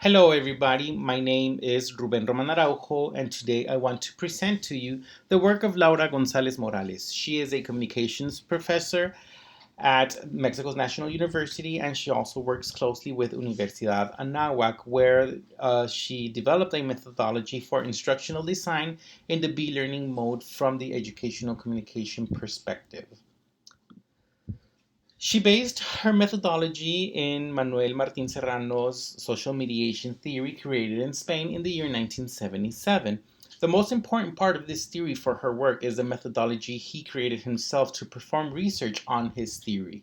Hello, everybody. My name is Ruben Roman Araujo, and today I want to present to you the work of Laura González-Morales. She is a communications professor at Mexico's National University, and she also works closely with Universidad Anáhuac, where she developed a methodology for instructional design in the B-learning mode from the educational communication perspective. She based her methodology in Manuel Martín Serrano's social mediation theory created in Spain in the year 1977. The most important part of this theory for her work is the methodology he created himself to perform research on his theory.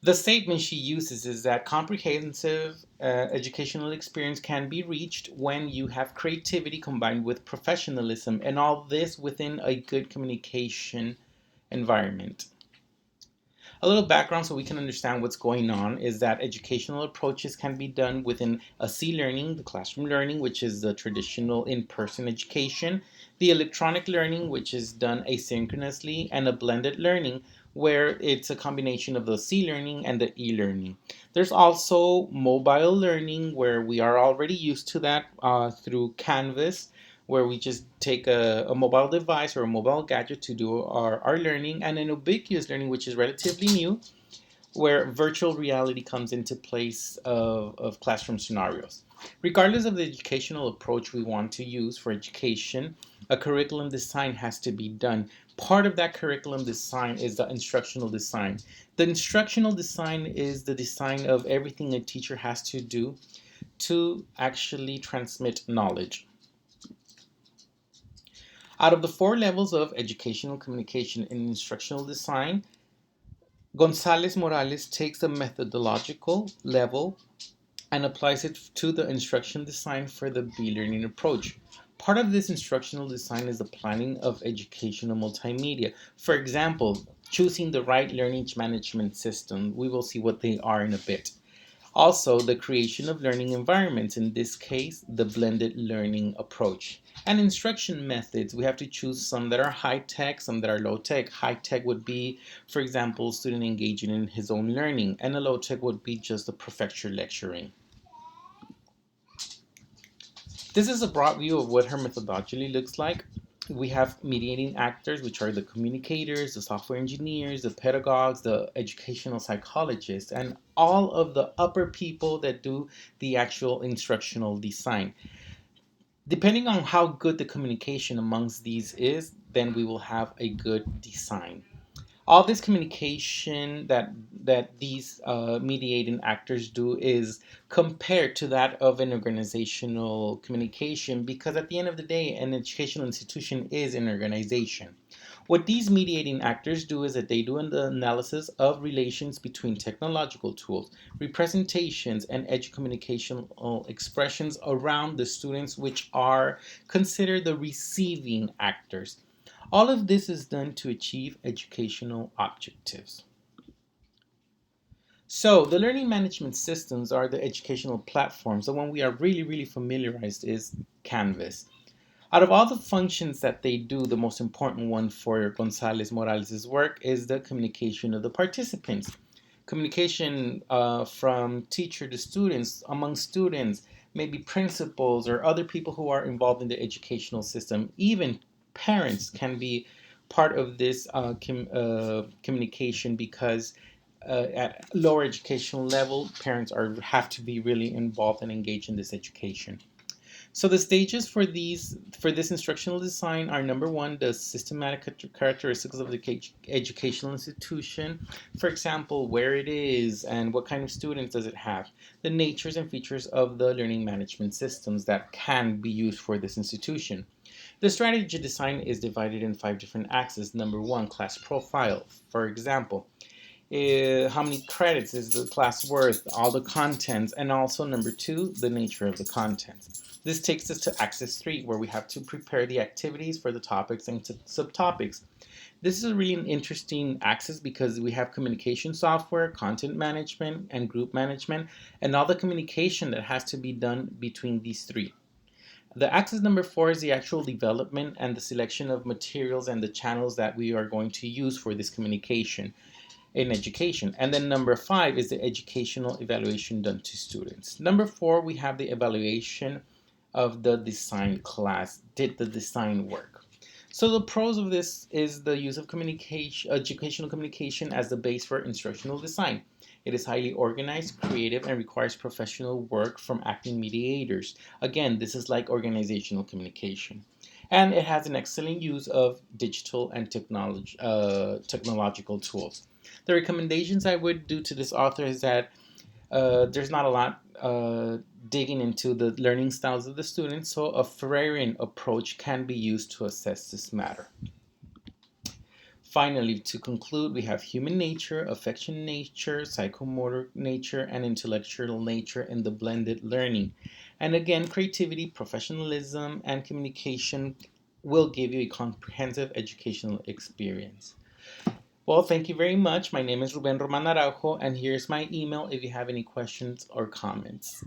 The statement she uses is that comprehensive educational experience can be reached when you have creativity combined with professionalism, and all this within a good communication environment. A little background so we can understand what's going on is that educational approaches can be done within a C-learning, the classroom learning, which is the traditional in-person education, the electronic learning, which is done asynchronously, and a blended learning, where it's a combination of the C-learning and the e-learning. There's also mobile learning, where we are already used to that through Canvas, where we just take a mobile device or a mobile gadget to do our learning, and an ubiquitous learning, which is relatively new, where virtual reality comes into place of classroom scenarios. Regardless of the educational approach we want to use for education, a curriculum design has to be done. Part of that curriculum design is the instructional design. The instructional design is the design of everything a teacher has to do to actually transmit knowledge. Out of the four levels of educational communication in instructional design, González-Morales takes the methodological level and applies it to the instruction design for the B-learning approach. Part of this instructional design is the planning of educational multimedia. For example, choosing the right learning management system. We will see what they are in a bit. Also, the creation of learning environments, in this case, the blended learning approach. And instruction methods, we have to choose some that are high-tech, some that are low-tech. High-tech would be, for example, student engaging in his own learning, and a low-tech would be just the professor lecturing. This is a broad view of what her methodology looks like. We have mediating actors, which are the communicators, the software engineers, the pedagogues, the educational psychologists, and all of the upper people that do the actual instructional design. Depending on how good the communication amongst these is, then we will have a good design. All this communication that these mediating actors do is compared to that of an organizational communication, because at the end of the day, an educational institution is an organization. What these mediating actors do is that they do an analysis of relations between technological tools, representations, and educommunicational expressions around the students, which are considered the receiving actors. All of this is done to achieve educational objectives. So, the learning management systems are the educational platforms. The one we are really familiarized is Canvas. Out of all the functions that they do, the most important one for González-Morales' work is the communication of the participants. Communication from teacher to students, among students, maybe principals or other people who are involved in the educational system. Even parents can be part of this communication, because at lower educational level, parents have to be really involved and engaged in this education. So the stages for this instructional design are: number one, the systematic characteristics of the educational institution. For example, where it is and what kind of students does it have. The natures and features of the learning management systems that can be used for this institution. The strategy design is divided in 5 different axes. Number one, class profile. For example, how many credits is the class worth, all the contents, and also number two, the nature of the contents. This takes us to Axis 3, where we have to prepare the activities for the topics and subtopics. This is a really an interesting axis because we have communication software, content management, and group management, and all the communication that has to be done between these three. The axis number 4 is the actual development and the selection of materials and the channels that we are going to use for this communication. in education. And then number 5 is the educational evaluation done to students. Number 4, we have the evaluation of the design class. Did the design work? So the pros of this is the use of communication, educational communication as the base for instructional design. It is highly organized, creative, and requires professional work from acting mediators. Again, this is like organizational communication. And it has an excellent use of digital and technological tools. The recommendations I would do to this author is that there's not a lot digging into the learning styles of the students, so a Freirean approach can be used to assess this matter. Finally, to conclude, we have human nature, affection nature, psychomotor nature, and intellectual nature in the blended learning. And again, creativity, professionalism, and communication will give you a comprehensive educational experience. Well, thank you very much. My name is Ruben Roman Araujo, and here's my email if you have any questions or comments.